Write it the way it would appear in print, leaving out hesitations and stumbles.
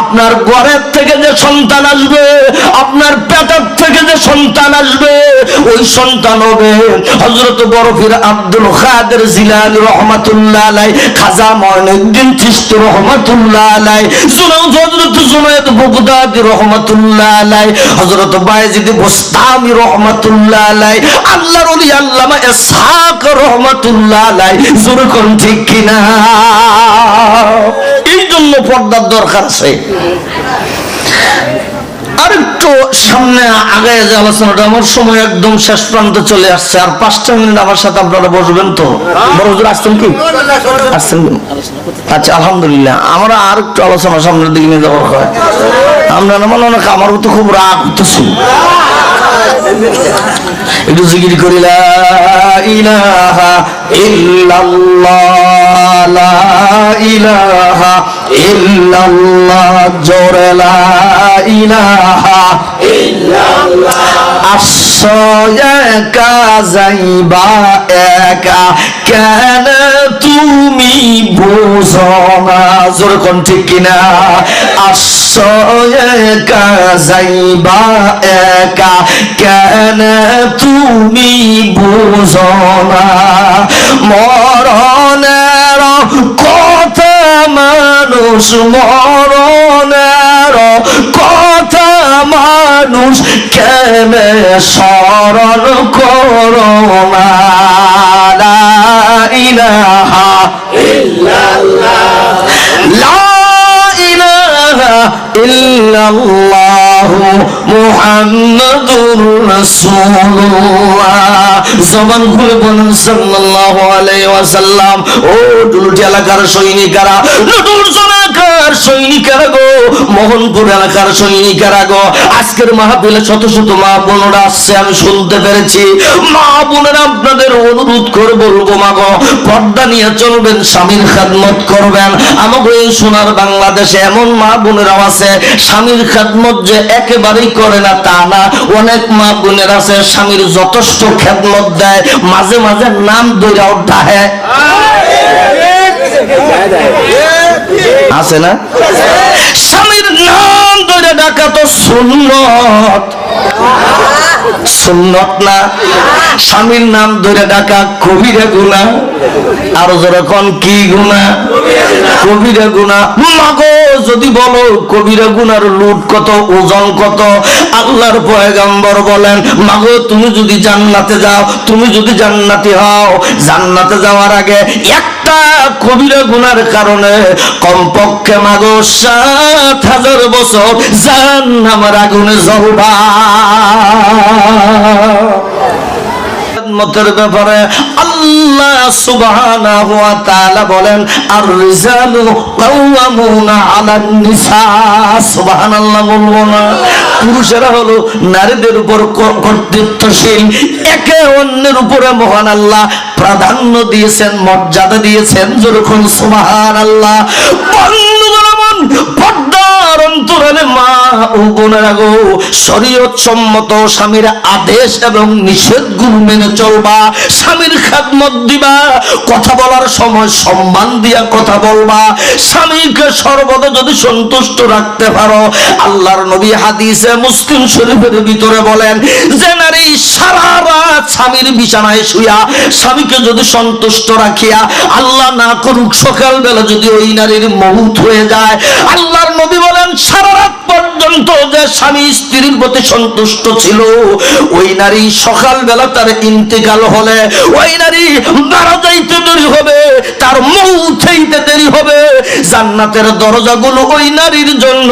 আপনার ঘরের থেকে যে সন্তান আসবে, আপনার পেটের থেকে যে সন্তান আসবে, ওই সন্তান হবে হযরত বরফির আব্দুল কাদের জিলানী রহমাতুল্লাহ আলাইহি, খাজা মঈনুদ্দিন চিশতি রহমাতুল্লাহ আলাইহি, হযরত জুনায়েদ বাগদাদী রহমাতুল্লাহ আলাইহি, হযরত বায়েজিদ বুস্তামি রহমাতুল্লাহ আলাইহি, আল্লাহর ওলি আল্লামা ইসহাক রহমাতুল্লাহ আলাইহি। জোরে কোন ঠিক কিনা? এই জন্য পর্দার দরকার আছে। আরেকটু সামনে আগে যে আলোচনাটা, আমার সময় একদম শেষ প্রান্তে চলে আসছে, আর 5টা মিনিট আমার সাথে আপনারা বসবেন তো? বড় হুজুর আসছেন কি? আসছেন? আচ্ছা, আলহামদুলিল্লাহ। আমরা আর একটু আলোচনা সামনের দিকে নিয়ে যাওয়ার হয়। আমরা না মনে অনেক, আমারও তো খুব রাগ হতেছিল। একটু জিকির করি, লা ইলাহা ইল্লাল্লাহ, লা ইলাহা ইল্লাল্লাহ, জোরে লা ইলাহা ইল্লাল্লাহ। আসছে একা যাইবা একা, কেন তুমি বুঝো না? জোরে কোন ঠিক কিনা? আসছে একা যাইবা একা, কেন তুমি বুঝো না? মরণের কথা মানুষ, মরণের কথা মানুষ কেন স্মরণ করো না? লা ইলাহা ইল্লাল্লাহ, লা ইলাহা ইল্লাল্লাহ, মুহাম্মাদুর রাসূলুল্লাহ। জবান খুলে বলুন সাল্লাল্লাহু আলাইহি ওয়াসাল্লাম। ও ডুলুটি এলাকার সৈনিকেরা, নটুর এলাকার সৈনিকেরা গো, মোহনপুর এলাকার সৈনিকেরা গো, আজকের মাহফিলে শত শত মা বোনেরা আসছে, আমি শুনতে পেরেছি। মা বোনেরা, আপনাদের অনুরোধ করে বলবো, মা গো, পর্দা নিয়ে চলবেন, স্বামীর খেদমত করবেন। আমাকে এই সোনার বাংলাদেশে এমন মা বোনেরাও আছে, স্বামীর খেদমত যে একেবারেই করে না তা না। অনেক মা বোনের আছে স্বামীর যথেষ্ট খেদমত দেয়, মাঝে মাঝে নাম দইরাও ডাহে, আছে না? স্বামীর নাম ধরে ডাকা তো সুন্নত, সুন্নত না? স্বামীর নাম ধরে ডাকা কবিরা গুনাহ। আর যখন কি গুনাহ? কবিরা গুনাহ। মাগো, যদি বলো কবিরা গুনার লুট কত, ওজন কত, আল্লাহর পয়গম্বর বলেন, মাগো তুমি যদি জান্নাতে যাও, তুমি যদি জান্নাতি হও, জান্নাতে যাওয়ার আগে একটা কবিরা গুনার কারণে কমপক্ষে মাগো ৭,০০০ বছর জাহান্নামের আগুনে জ্বলবা। মতের ব্যাপারে আল্লাহ সুবহানাহু ওয়া তাআলা বলেন, আর রিজালু কাওয়ামুনা আলান নিসা। সুবহানাল্লাহ বলবো না? পুরুষেরা হলো নারীদের উপর কর্তৃত্বশীল, একে অন্যের উপরে মহান আল্লাহ প্রাধান্য দিয়েছেন, মর্যাদা দিয়েছেন। যেরকম সুবহানাল্লাহ। পর্দার অন্তরালে মা ও বোনেরা গো, শরীয়ত সম্মত স্বামীর আদেশ এবং নিষেধগুলো মেনে চলবা, স্বামীর খেদমত দিবা, কথা বলার সময় সম্মান দিয়া কথা বলবা, স্বামীকে সর্বদা যদি সন্তুষ্ট রাখতে পারো, আল্লাহর নবী হাদিসে মুসলিম শরীফের ভিতরে বলেন যে নারী সারা রাত স্বামীর বিছানায় শুয়া স্বামীকে যদি সন্তুষ্ট রাখিয়া, আল্লাহ না করুক সকালবেলা যদি ওই নারীর মউত হয়ে যায়, আল্লাহর নবী বলেন সারা রাত পর্যন্ত যে স্বামী স্ত্রীর প্রতি সন্তুষ্ট ছিল, ওই নারী সকালবেলা তার ইন্তেকাল হলে ওই নারী মারা যাইতে দেরি হবে, তার মউত হইতে দেরি হবে। জান্নাতের দরজাগুলো ওই নারীর জন্য